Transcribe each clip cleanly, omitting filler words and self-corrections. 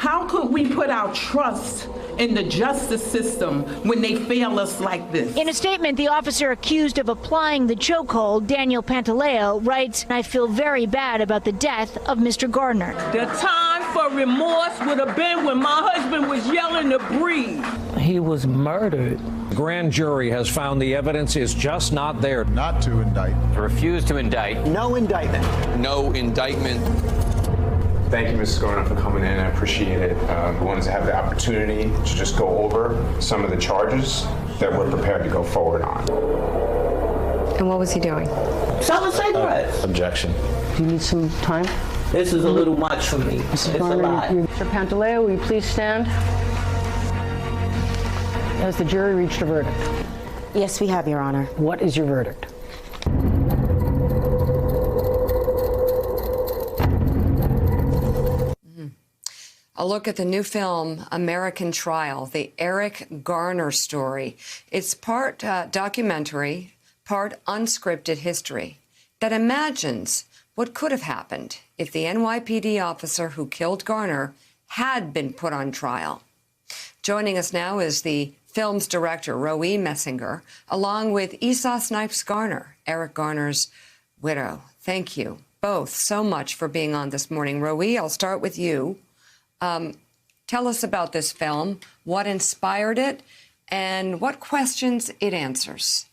How could we put our trust in the justice system when they fail us like this? In a statement, the officer accused of applying the chokehold, Daniel Pantaleo, writes, "I feel very bad about the death of Mr. Gardner. The time for remorse would have been when my husband was yelling to breathe. He was murdered." The grand jury has found the evidence is just not there. Not to indict. Refuse to indict. No indictment. No indictment. Thank you, Mrs. Garner, for coming in. I appreciate it. We wanted to have the opportunity to just go over some of the charges that we're prepared to go forward on. And what was he doing? Selling cigarettes. Objection. Do you need some time? This is a little much for me. It's a lot. Mr. Pantaleo, will you please stand? Has the jury reached a verdict? Yes, we have, Your Honor. What is your verdict? A look at the new film, American Trial, the Eric Garner story. It's part documentary, part unscripted history that imagines what could have happened if the NYPD officer who killed Garner had been put on trial. Joining us now is the film's director, Roe Messinger, along with Esau Snipes Garner, Eric Garner's widow. Thank you both so much for being on this morning. Roe, I'll start with you. Tell us about this film, what inspired it, and what questions it answers.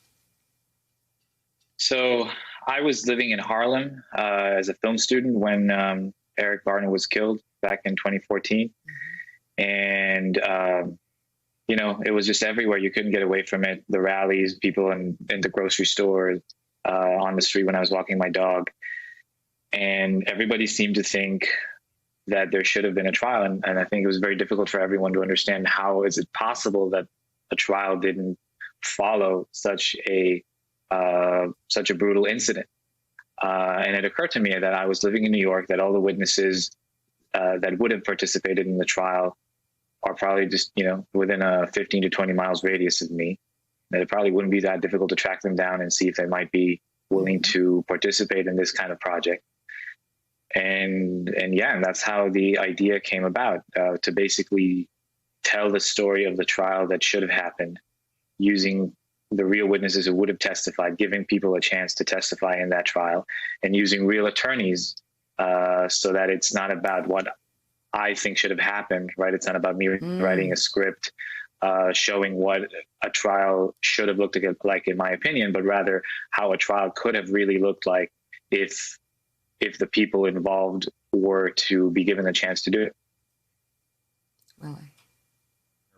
So I was living in Harlem as a film student when Eric Garner was killed back in 2014. And, you know, it was just everywhere. You couldn't get away from it. The rallies, people in the grocery store, on the street when I was walking my dog. And everybody seemed to think that there should have been a trial. And I think it was very difficult for everyone to understand how is it possible that a trial didn't follow such a brutal incident. And it occurred to me that I was living in New York, that all the witnesses that would have participated in the trial are probably just, you know, within a 15 to 20 miles radius of me. That it probably wouldn't be that difficult to track them down and see if they might be willing to participate in this kind of project. And that's how the idea came about, to basically tell the story of the trial that should have happened using the real witnesses who would have testified, giving people a chance to testify in that trial, and using real attorneys so that it's not about what I think should have happened, right? It's not about me writing a script showing what a trial should have looked like, in my opinion, but rather how a trial could have really looked like if the people involved were to be given the chance to do it. Really?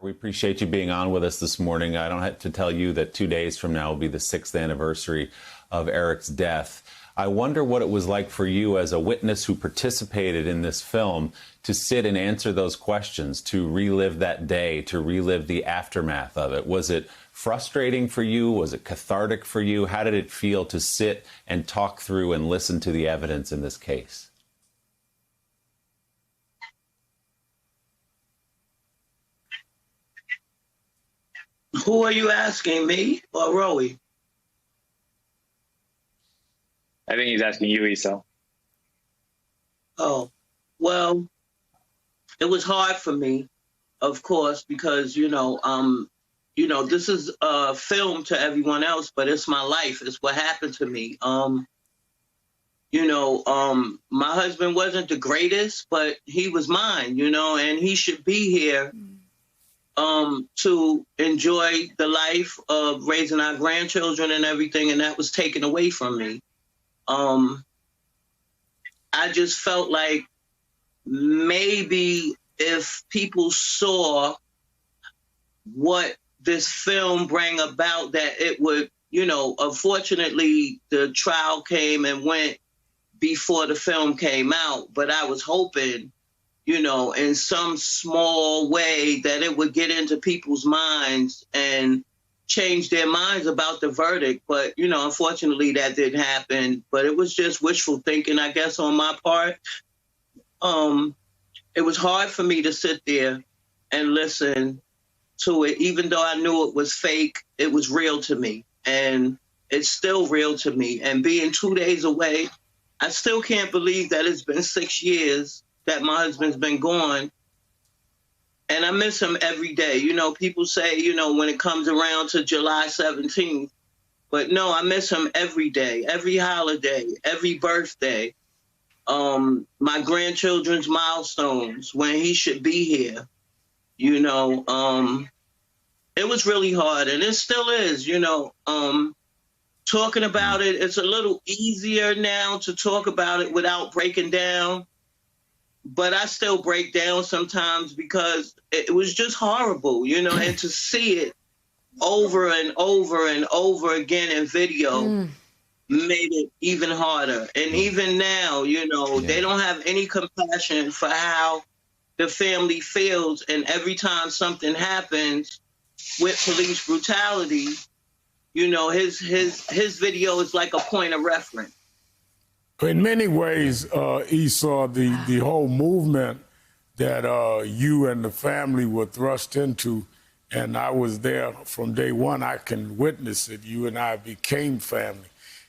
We appreciate you being on with us this morning. I don't have to tell you that 2 days from now will be the 6th anniversary of Eric's death. I wonder what it was like for you as a witness who participated in this film to sit and answer those questions, to relive that day, to relive the aftermath of it. Was it frustrating for you? Was it cathartic for you? How did it feel to sit and talk through and listen to the evidence in this case? Who are you asking, me or Roe? I think he's asking you, Esau. Oh, well, it was hard for me, of course, because, this is a film to everyone else, but it's my life. It's what happened to me. My husband wasn't the greatest, but he was mine, and he should be here to enjoy the life of raising our grandchildren and everything, and that was taken away from me. I just felt like maybe if people saw what this film bring about, that it would, unfortunately the trial came and went before the film came out, but I was hoping, in some small way that it would get into people's minds and change their minds about the verdict. But, unfortunately that didn't happen, but it was just wishful thinking, I guess, on my part. It was hard for me to sit there and listen to it. Even though I knew it was fake, it was real to me, and it's still real to me. And being 2 days away, I still can't believe that it's been 6 years that my husband's been gone. And I miss him every day. You know, people say, you know, when it comes around to July 17th, but no, I miss him every day, every holiday, every birthday. My grandchildren's milestones, when he should be here. You know, it was really hard, and it still is, you know. Talking about it, it's a little easier now to talk about it without breaking down. But I still break down sometimes because it was just horrible, you know, and to see it over and over and over again in video made it even harder. And even now, you know, they don't have any compassion for how the family feels. And every time something happens with police brutality, you know, his video is like a point of reference. In many ways, Esau, the whole movement that you and the family were thrust into, and I was there from day one, I can witness it. You and I became family.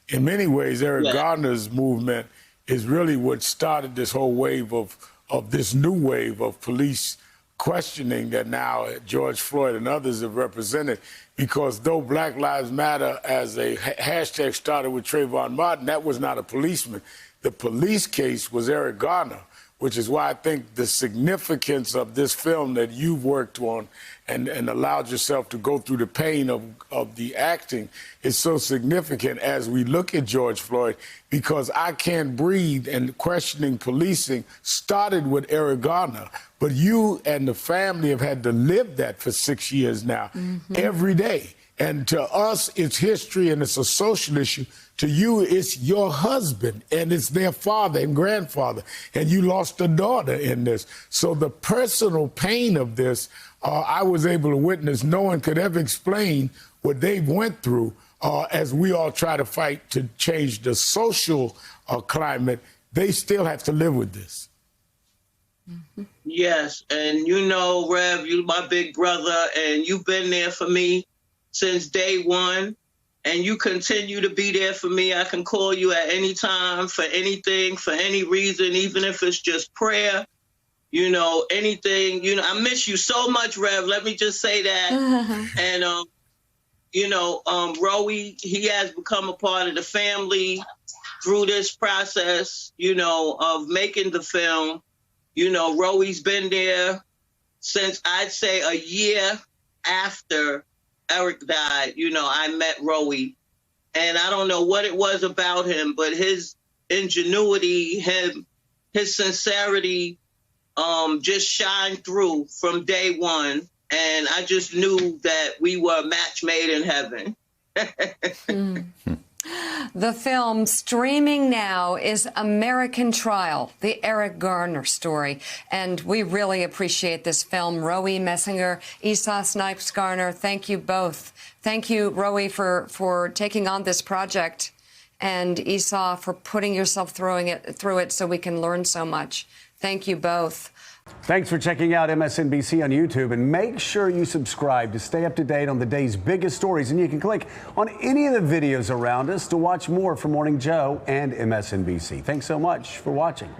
In many ways, Eric Garner's movement is really what started this whole wave of this new wave of police questioning that now George Floyd and others have represented. Because though Black Lives Matter as a hashtag started with Trayvon Martin, that was not a policeman. The police case was Eric Garner, which is why I think the significance of this film that you've worked on and allowed yourself to go through the pain of the acting is so significant as we look at George Floyd, because I Can't Breathe and questioning policing started with Eric Garner. But you and the family have had to live that for 6 years now, every day. And to us, it's history and it's a social issue. To you, it's your husband and it's their father and grandfather. And you lost a daughter in this. So the personal pain of this, I was able to witness. No one could ever explain what they went through as we all try to fight to change the social climate. They still have to live with this. Yes, and you know, Rev, you're my big brother, and you've been there for me since day one, and you continue to be there for me. I can call you at any time for anything, for any reason, even if it's just prayer, you know, anything. You know, I miss you so much, Rev. Let me just say that. And, you know, Rowie, he has become a part of the family through this process, you know, of making the film. You know, Rowie's been there since, I'd say, a year after Eric died. You know, I met Rowie, and I don't know what it was about him, but his ingenuity, his sincerity just shined through from day one. And I just knew that we were a match made in heaven. The film streaming now is American Trial, the Eric Garner story. And we really appreciate this film. Rowie Messinger, Esau Snipes Garner, thank you both. Thank you, Rowie, for taking on this project, and Esau for putting yourself through it so we can learn so much. Thank you both. Thanks for checking out MSNBC on YouTube, and make sure you subscribe to stay up to date on the day's biggest stories. And you can click on any of the videos around us to watch more from Morning Joe and MSNBC. Thanks so much for watching.